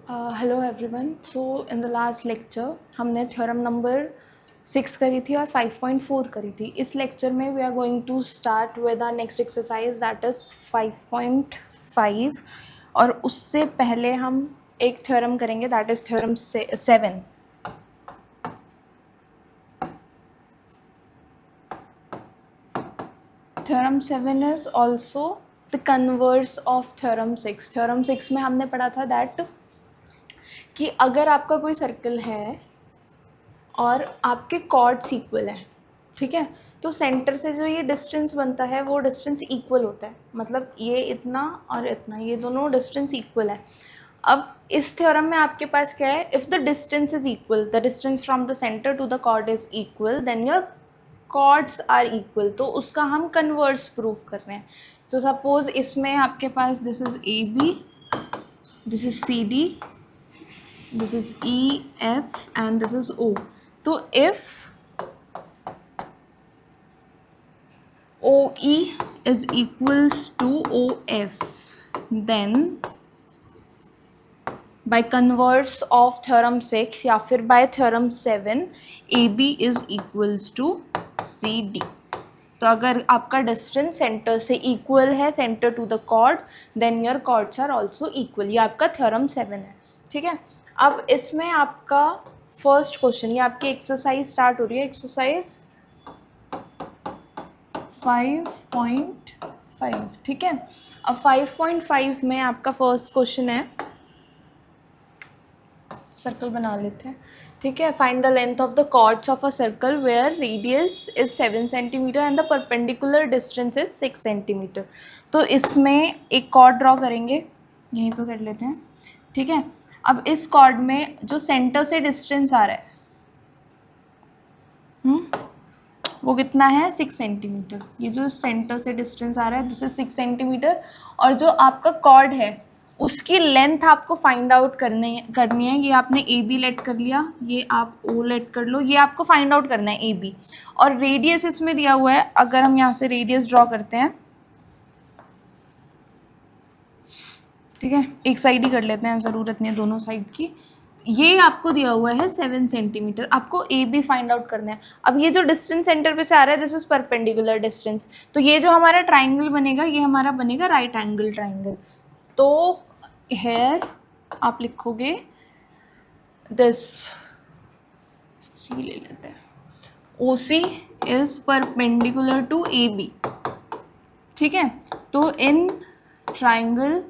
Hello everyone. So in the last lecture हमने theorem number 6 करी थी और 5.4 करी थी। इस लेक्चर में we are going to start with our next exercise that is 5.5 और उससे पहले हम एक थ्योरम करेंगे that is theorem 7। Theorem 7 is also the converse of theorem 6। Theorem 6 में हमने पढ़ा था दैट कि अगर आपका कोई सर्कल है और आपके कॉर्ड्स इक्वल हैं, ठीक है, तो सेंटर से जो ये डिस्टेंस बनता है वो डिस्टेंस इक्वल होता है। मतलब ये इतना और इतना, ये दोनों डिस्टेंस इक्वल है। अब इस थ्योरम में आपके पास क्या है, if the distance is equal, the distance from the centre to the chord is equal, then your chords are equal. तो उसका हम कन्वर्स प्रूव कर रहे हैं। तो सपोज इसमें आपके पास this is A B, this is C D, this is E F and this is O. तो if OE is equals to OF, then by converse of theorem 6 या फिर by theorem 7 AB is equals to CD। तो अगर आपका distance centre से equal है, centre to the chord, then your chords are also equal. ये आपका theorem 7 है, ठीक है। अब इसमें आपका फर्स्ट क्वेश्चन, ये आपकी एक्सरसाइज स्टार्ट हो रही है, एक्सरसाइज 5.5, ठीक है। अब 5.5 में आपका फर्स्ट क्वेश्चन है, सर्कल बना लेते हैं, ठीक है। Find the length of the chords of a circle where radius is 7 centimetre and the perpendicular distance is 6 centimetre. तो इसमें एक कॉर्ड ड्रॉ करेंगे, यहीं पे कर लेते हैं, ठीक है। अब इस कॉर्ड में जो सेंटर से डिस्टेंस आ रहा है वो कितना है, 6 सेंटीमीटर। ये जो सेंटर से डिस्टेंस आ रहा है दिस इज 6 सेंटीमीटर। और जो आपका कॉर्ड है उसकी लेंथ आपको फाइंड आउट करनी है। ये आपने ए बी लेट कर लिया, ये आप ओ लेट कर लो, ये आपको फाइंड आउट करना है ए बी। और रेडियस इसमें दिया हुआ है, अगर हम यहाँ से रेडियस ड्रॉ करते हैं, ठीक है, एक साइड ही कर लेते हैं, ज़रूरत नहीं है दोनों साइड की। ये आपको दिया हुआ है 7 सेंटीमीटर, आपको ए बी फाइंड आउट करना है। अब ये जो डिस्टेंस सेंटर पे से आ रहा है दिस इज परपेंडिकुलर डिस्टेंस, तो ये जो हमारा ट्राइंगल बनेगा ये हमारा बनेगा राइट एंगल ट्राइंगल। तो हेयर आप लिखोगे दिस, सी ले लेते हैं, O C is perpendicular to A B, ठीक है। तो इन ट्राइंगल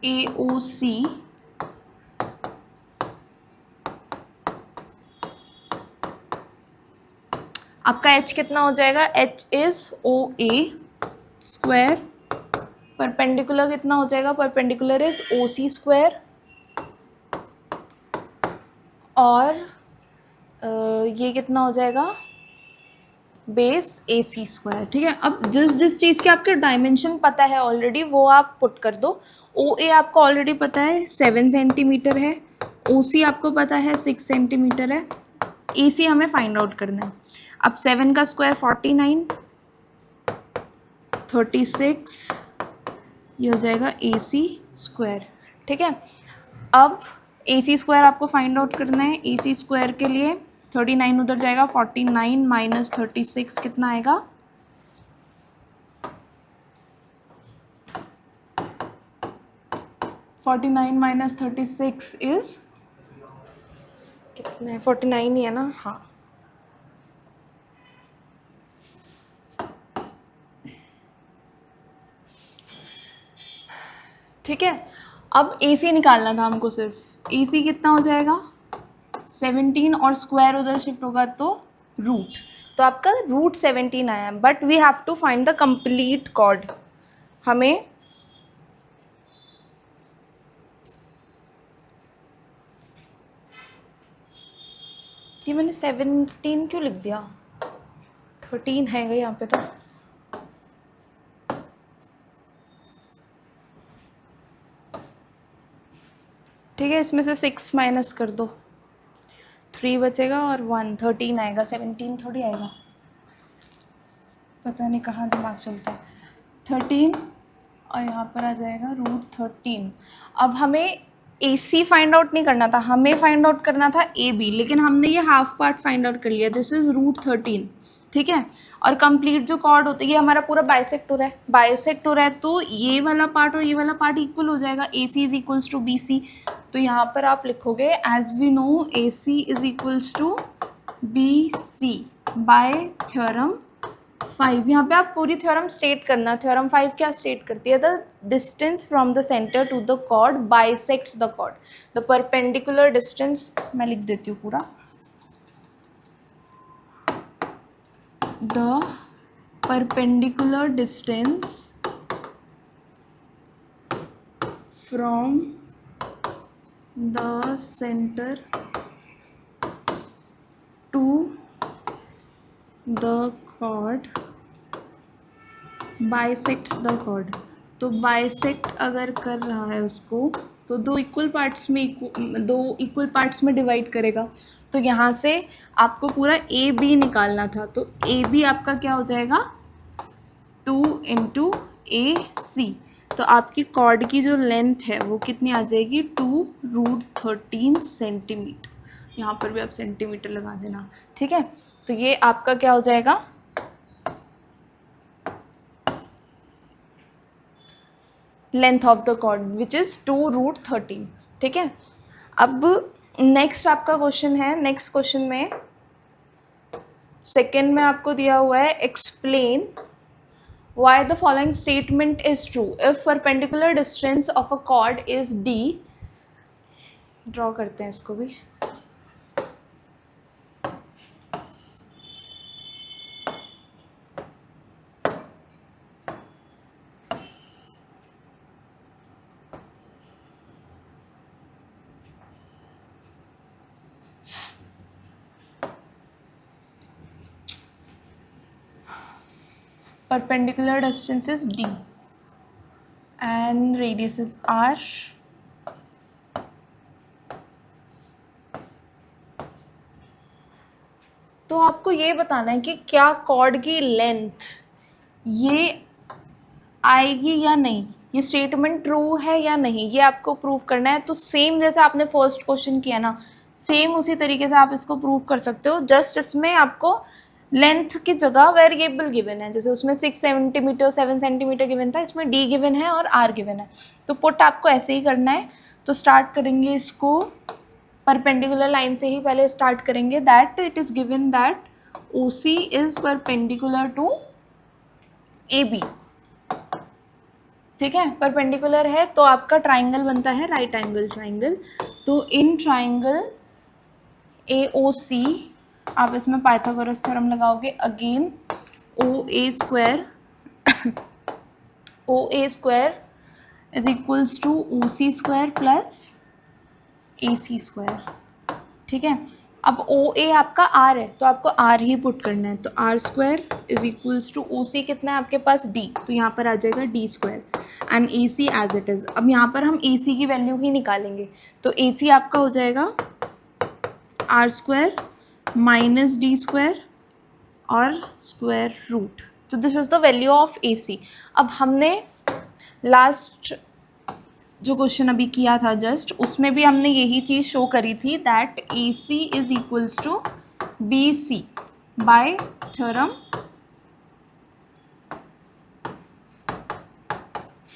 AOC आपका H कितना हो जाएगा, H is OA square, perpendicular कितना हो जाएगा, परपेंडिकुलर इज OC स्क्वायर, और ये कितना हो जाएगा, बेस AC स्क्वायर, ठीक है। अब जिस चीज़ के आपके डायमेंशन पता है ऑलरेडी वो आप पुट कर दो। OA आपको ऑलरेडी पता है 7 सेंटीमीटर है, OC आपको पता है 6 सेंटीमीटर है, AC हमें फाइंड आउट करना है। अब 7 का स्क्वायर 49, 36, ये हो जाएगा AC स्क्वायर, ठीक है। अब AC स्क्वायर आपको फाइंड आउट करना है। AC स्क्वायर के लिए 39 उधर जाएगा, 49 माइनस 36 कितना आएगा, 49 माइनस 36 इज कितना है, 49 ही है ना, हाँ। ठीक है। अब AC निकालना था हमको, सिर्फ AC कितना हो जाएगा 17, और स्क्वायर उधर शिफ्ट होगा तो रूट, तो आपका रूट 17 आया। But we have to find the complete chord. हमें ये मैंने 17 क्यों लिख दिया, 13 है यहाँ पे तो, ठीक है। इसमें से 6 माइनस कर दो, 3 बचेगा और 1, 13 आएगा, 17 थोड़ी आएगा, पता नहीं कहाँ दिमाग चलता है। 13 और यहाँ पर आ जाएगा √13। अब हमें AC फाइंड आउट नहीं करना था, हमें फाइंड आउट करना था AB, लेकिन हमने ये हाफ पार्ट फाइंड आउट कर लिया, दिस इज √13, ठीक है। और कंप्लीट जो कॉर्ड होता है, ये हमारा पूरा बाइसेक्टर है, बाइसेक्टर है तो ये वाला पार्ट और ये वाला पार्ट इक्वल हो जाएगा, AC is equals to BC। तो यहाँ पर आप लिखोगे as we know AC is equals to BC by theorem 5। यहाँ पे आप पूरी थ्योरम स्टेट करना। थ्योरम 5 क्या स्टेट करती है? The distance from the centre to the chord bisects the chord. The perpendicular distance, मैं लिख देती हूँ पूरा, the perpendicular distance from the centre to the chord bisects the chord. तो बाइसेक्ट अगर कर रहा है उसको तो दो इक्वल पार्ट्स में डिवाइड करेगा। तो यहाँ से आपको पूरा AB निकालना था, तो AB आपका क्या हो जाएगा 2 × AC। तो आपकी कॉर्ड की जो लेंथ है वो कितनी आ जाएगी 2√13 सेंटीमीटर। यहाँ पर भी आप सेंटीमीटर लगा देना, ठीक है। तो ये आपका क्या हो जाएगा length of the chord which is 2√13, ठीक है। अब नेक्स्ट आपका क्वेश्चन है, नेक्स्ट क्वेश्चन में सेकेंड में आपको दिया हुआ है explain why the following statement is true if perpendicular distance of a cord is D। Draw करते हैं इसको भी। Perpendicular distance is D and radius is R. तो आपको ये बताना है कि क्या कॉर्ड की लेंथ ये आएगी या नहीं, ये स्टेटमेंट ट्रू है या नहीं, ये आपको प्रूव करना है। तो सेम जैसे आपने फर्स्ट क्वेश्चन किया ना, सेम उसी तरीके से आप इसको प्रूव कर सकते हो। जस्ट इसमें आपको लेंथ की जगह वेरिएबल गिवन है, जैसे उसमें 6 सेंटीमीटर 7 सेंटीमीटर गिवन था, इसमें D गिवन है और R गिवन है। तो पुट आपको ऐसे ही करना है। तो स्टार्ट करेंगे इसको परपेंडिकुलर लाइन से ही पहले स्टार्ट करेंगे। That it is given that OC is perpendicular to AB, ठीक है। परपेंडिकुलर है तो आपका ट्राइंगल बनता है राइट एंगल ट्राइंगल। तो इन ट्राइंगल AOC आप इसमें पाइथागोरस थ्योरम लगाओगे। Again OA square is equals to OC square plus AC square, ठीक है। अब OA आपका R है तो आपको R ही पुट करना है। तो R square is equals to OC कितना है आपके पास D, तो यहाँ पर आ जाएगा D square and AC as it is. अब यहाँ पर हम AC की वैल्यू ही निकालेंगे। तो AC आपका हो जाएगा R square minus D square और स्क्वायर रूट। तो this is the value of AC। अब हमने लास्ट जो क्वेश्चन अभी किया था जस्ट, उसमें भी हमने यही चीज़ शो करी थी that AC is equals to BC by theorem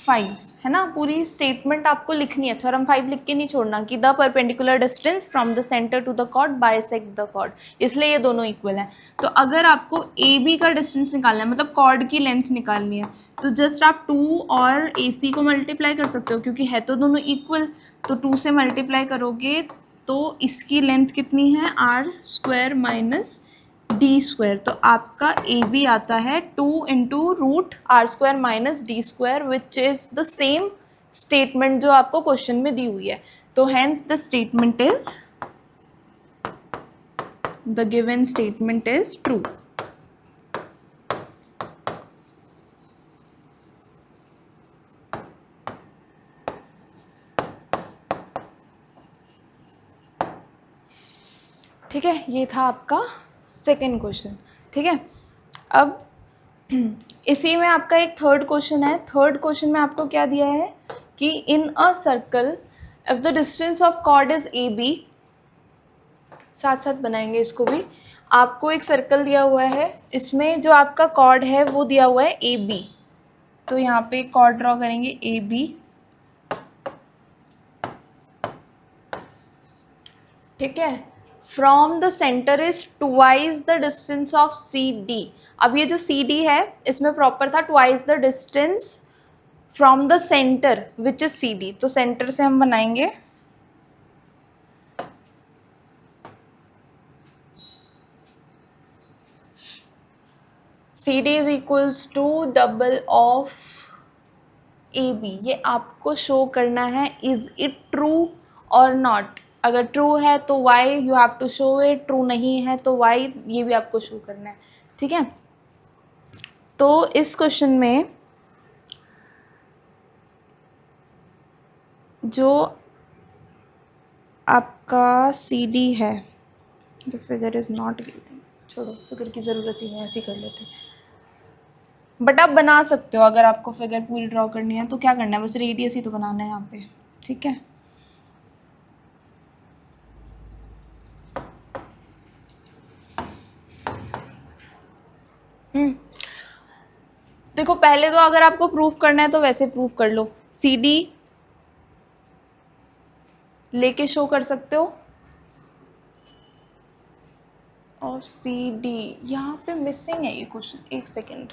5, है ना। पूरी स्टेटमेंट आपको लिखनी है, थ्योरम 5 लिख के नहीं छोड़ना कि the perpendicular distance from the centre to the chord bisect the chord, इसलिए ये दोनों इक्वल हैं। तो अगर आपको AB का डिस्टेंस निकालना है, मतलब कॉर्ड की लेंथ निकालनी है, तो जस्ट आप 2 और AC को मल्टीप्लाई कर सकते हो क्योंकि है तो दोनों इक्वल। तो 2 से मल्टीप्लाई करोगे तो इसकी लेंथ कितनी है R square minus D square. तो आपका AB आता है 2 × √R square minus D square which is the same statement जो आपको क्वेश्चन में दी हुई है। तो hence the statement is, the given statement is true. ठीक है, ये था आपका सेकेंड क्वेश्चन, ठीक है। अब इसी में आपका एक थर्ड क्वेश्चन है। थर्ड क्वेश्चन में आपको क्या दिया है कि in a circle if the distance of chord is A B, साथ साथ बनाएंगे इसको भी। आपको एक सर्कल दिया हुआ है, इसमें जो आपका कॉर्ड है वो दिया हुआ है ए बी, तो यहाँ पे एक कॉर्ड ड्रॉ करेंगे ए बी, ठीक है। From the centre is twice the distance of C D. अब ये जो सी डी है इसमें प्रॉपर था twice the distance from the centre which is C D, तो सेंटर से हम बनाएंगे C D is equals to double of A B. ये आपको शो करना है इज इट ट्रू और नॉट। अगर ट्रू है तो why you have to show it, true नहीं है तो वाई, ये भी आपको शो करना है, ठीक है। तो इस क्वेश्चन में जो आपका सी डी है, the figure is not given, छोड़ो फिगर की ज़रूरत ही नहीं, ऐसे ही कर लेते। बट आप बना सकते हो, अगर आपको फिगर पूरी ड्रॉ करनी है तो क्या करना है, बस रेडियस ही तो बनाना है यहाँ पे, ठीक है। देखो पहले तो अगर आपको प्रूफ करना है तो वैसे प्रूफ कर लो, सी डी लेके शो कर सकते हो और सी डी यहाँ पे मिसिंग है ये क्वेश्चन, एक सेकेंड।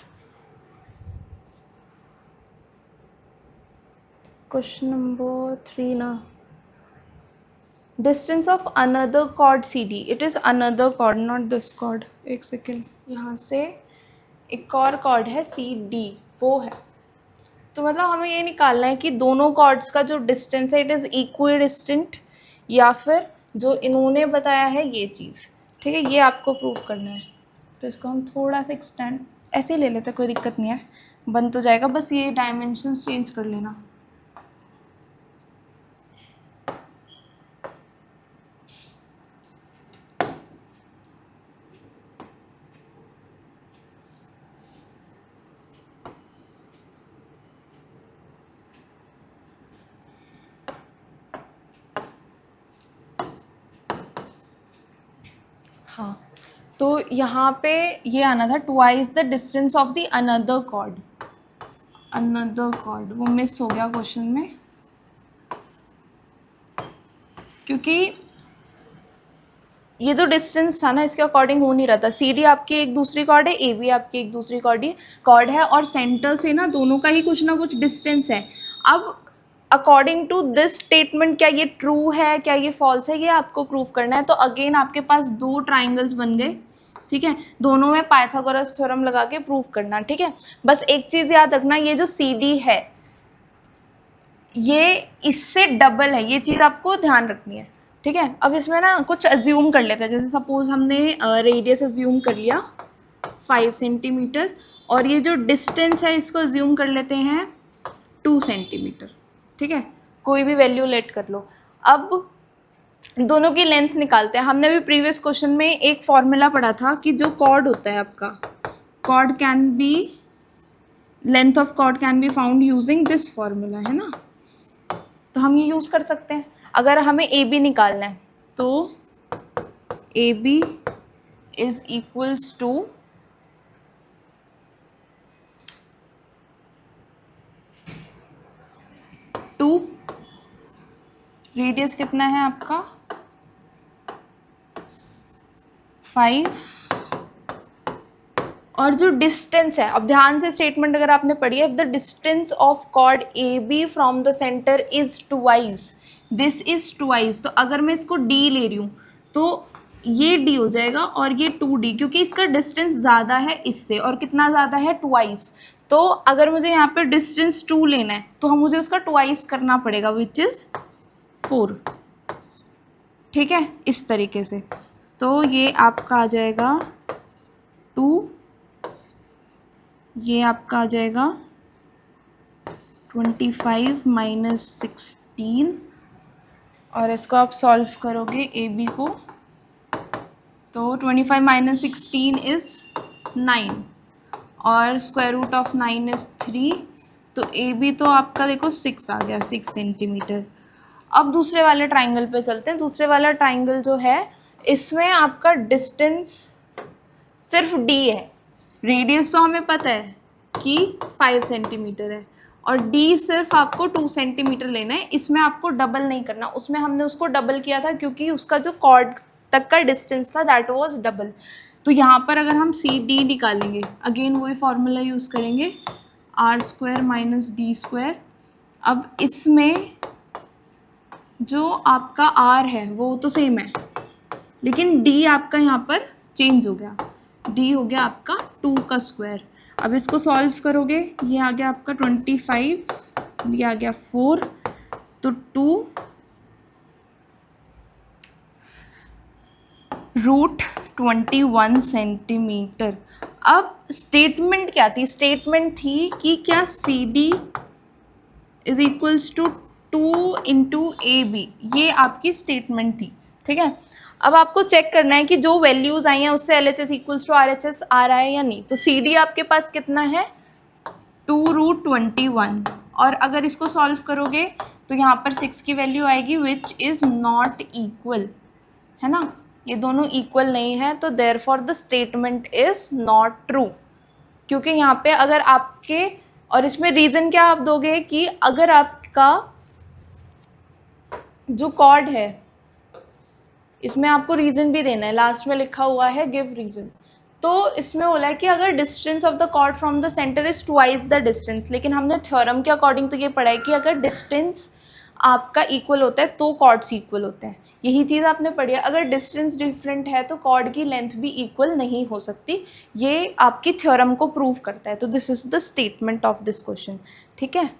क्वेश्चन नंबर 3 ना, distance of another chord C D, it is another chord not this chord. एक सेकेंड, यहाँ से एक और कॉर्ड है सी डी, वो है, तो मतलब हमें ये निकालना है कि दोनों कॉर्ड्स का जो डिस्टेंस है इट इज़ इक्वी डिस्टेंट या फिर जो इन्होंने बताया है ये चीज़, ठीक है। ये आपको प्रूव करना है, तो इसको हम थोड़ा सा एक्सटेंड ऐसे ही ले लेते, कोई दिक्कत नहीं है, बन तो जाएगा, बस ये डायमेंशंस चेंज कर लेना। हाँ, तो यहाँ पे ये आना था twice the distance of the another chord, another chord वो मिस हो गया क्वेश्चन में, क्योंकि ये जो डिस्टेंस था ना इसके अकॉर्डिंग हो नहीं रहा था। सी डी आपकी एक दूसरी कॉर्ड है, ए बी आपकी एक दूसरी कॉर्ड है और सेंटर से ना दोनों का ही कुछ ना कुछ डिस्टेंस है। अब अकॉर्डिंग टू दिस स्टेटमेंट क्या ये ट्रू है, क्या ये फॉल्स है, ये आपको प्रूव करना है। तो अगेन आपके पास दो ट्राइंगल्स बन गए, ठीक है, दोनों में पाइथागोरस थ्योरम लगा के प्रूव करना, ठीक है। बस एक चीज़ याद रखना, ये जो सी डी है ये इससे डबल है, ये चीज़ आपको ध्यान रखनी है, ठीक है। अब इसमें ना कुछ अज्यूम कर लेते हैं, जैसे सपोज हमने रेडियस अज्यूम कर लिया 5 सेंटीमीटर और ये जो डिस्टेंस है इसको अज्यूम कर लेते हैं 2 सेंटीमीटर, ठीक है, कोई भी वैल्यू लेट कर लो। अब दोनों की लेंथ निकालते हैं। हमने भी प्रीवियस क्वेश्चन में एक फॉर्मूला पढ़ा था कि जो कॉर्ड होता है आपका, chord can be, length of chord can be found using this formula, है ना, तो हम ये यूज़ कर सकते हैं। अगर हमें ए बी निकालना है तो A B is equals to 2, radius कितना है आपका 5, और जो डिस्टेंस है, अब ध्यान से स्टेटमेंट अगर आपने पढ़ी है, if the distance of chord A B from the centre is twice, this is twice, तो अगर मैं इसको डी ले रही हूँ तो ये डी हो जाएगा और ये 2d, क्योंकि इसका डिस्टेंस ज़्यादा है इससे, और कितना ज़्यादा है ट्वाइस। तो अगर मुझे यहाँ पे डिस्टेंस 2 लेना है तो हम मुझे उसका ट्वाइस करना पड़ेगा विच इज़ 4, ठीक है, इस तरीके से। तो ये आपका आ जाएगा 2, ये आपका आ जाएगा 25 माइनस 16, और इसको आप सॉल्व करोगे ए बी को, तो 25 माइनस 16 इज़ 9, और स्क्वायर रूट ऑफ 9 इज़ 3, तो ए बी तो आपका देखो 6 आ गया, 6 सेंटीमीटर। अब दूसरे वाले ट्राइंगल पे चलते हैं। दूसरे वाला ट्राइंगल जो है इसमें आपका डिस्टेंस सिर्फ डी है, रेडियस तो हमें पता है कि 5 सेंटीमीटर है, और डी सिर्फ आपको 2 सेंटीमीटर लेना है। इसमें आपको डबल नहीं करना, उसमें हमने उसको डबल किया था क्योंकि उसका जो कॉर्ड तक का डिस्टेंस था दैट वाज डबल। तो यहाँ पर अगर हम सी डी निकालेंगे, अगेन वही फॉर्मूला यूज़ करेंगे, R square minus D square. अब इसमें जो आपका आर है वो तो सेम है, लेकिन डी आपका यहाँ पर चेंज हो गया, डी हो गया आपका 2 का स्क्वायर। अब इसको सॉल्व करोगे, ये आ गया आपका 25, ये आ गया 4, तो 2 रूट 21 सेंटीमीटर। अब स्टेटमेंट क्या थी? स्टेटमेंट थी कि क्या C D is equals to 2 into A B, ये आपकी स्टेटमेंट थी, ठीक है। अब आपको चेक करना है कि जो वैल्यूज़ आई हैं उससे L H S equals to R H S आ रहा है या नहीं। तो सी डी आपके पास कितना है? 2 रूट 21, और अगर इसको सॉल्व करोगे तो यहाँ पर 6 की वैल्यू आएगी विच इज़ नॉट इक्वल, है ना, ये दोनों इक्वल नहीं है, तो therefore the statement is not true. क्योंकि यहाँ पे अगर आपके, और इसमें रीज़न क्या आप दोगे कि अगर आपका जो कॉर्ड है, इसमें आपको रीज़न भी देना है, लास्ट में लिखा हुआ है गिव रीज़न। तो इसमें बोला है कि अगर distance of the chord from the centre is twice the distance, लेकिन हमने थ्योरम के अकॉर्डिंग तो ये पढ़ा है कि अगर डिस्टेंस आपका इक्वल होता है तो कॉर्ड्स इक्वल होते हैं, यही चीज़ आपने पढ़ी है। अगर डिस्टेंस डिफरेंट है तो कॉर्ड की लेंथ भी इक्वल नहीं हो सकती, ये आपकी थ्योरम को प्रूव करता है। तो this is the statement of this question, ठीक है।